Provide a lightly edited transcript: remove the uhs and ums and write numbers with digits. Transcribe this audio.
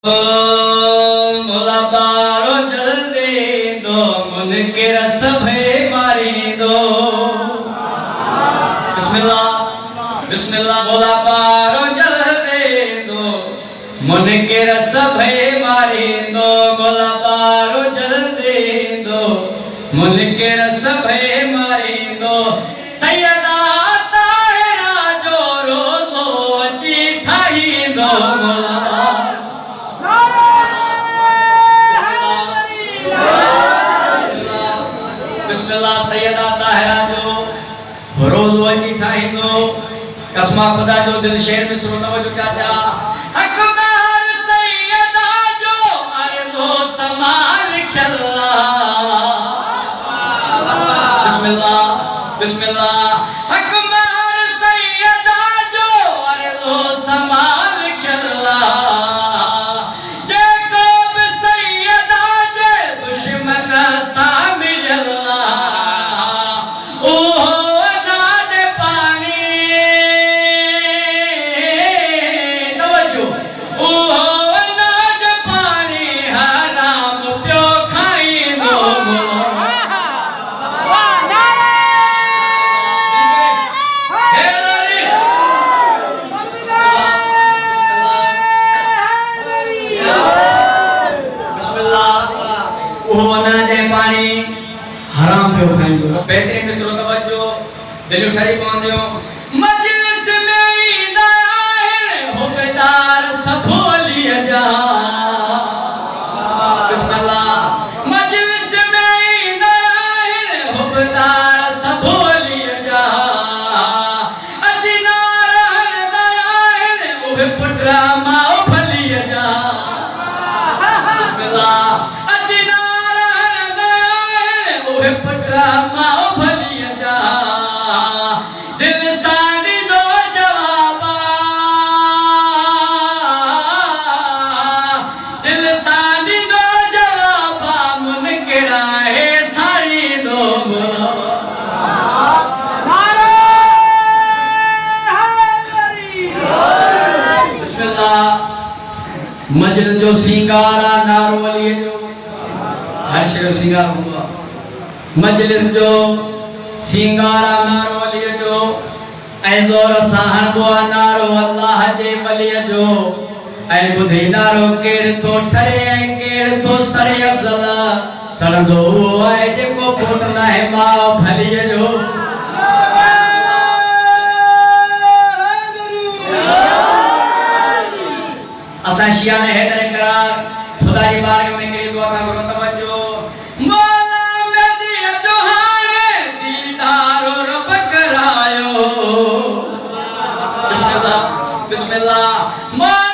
मोला बारो जल्दी दो मुनकिर सभे मारी दो। बिस्मिल्लाह बिस्मिल्लाह। मोला बारो जल्दी दो मुनकिर सभे मारी दो। मोला बारो जल्दी दो मुनकिर सभे मारी दो। सैयदा ताहिरा जो रोज़ो अची ठाही दो। मोला बिस्मिल्लाह। सैयदा ताहिरा जो रोज़ वजी ठाहींदो। कसमा खुदा जो दिल शेर में सुनो तवज्जो चाचा। हकदार सैयदा जो अर्ज़ो समाल खल्ला। बिस्मिल्लाह बिस्मिल्लाह। हकदार सैयदा जो अर्ज़ो समाल खल्ला। जैकोब सैयदा जे दुश्मन सामिल पानी हराम पे खाइंदो। बेहतरीन में सुनो तवज्जो दिल उठाई पवंदियो। मजलिस में ईंदा आहिनि हुबदार सबोली जा। बिस्मिल्लाह। मजलिस में ईंदा आहिनि हुबदार सबोली जा। अजना रहंदा आहिनि उहे पुटरा माओ फली जा। बिस्मिल्लाह। पुटरा माओ भली जा। दिल साड़ी दो जवाबा। दिल साड़ी दो जवाबा मुनकिरा है साड़ी दो। बिस्मिल्लाह। मजलिस जो सिंगारा नारो वली जो हर शे सिंगार हुआ। मजलिस जो सिंगारा नारो वली जो ऐज़ोर साहन बुआ नारो अल्लाह जे वली जो। ऐ बुधी नारो केर थो ठरे ऐ केर थो सरे अफजल सड़ंदो ऐ जेको पुट न है मां भली जो। असा शिया ने हैदर करार खुदा जी बारगाह में करी दुआ था करो तवज्जो। बिस्मिल्लाह।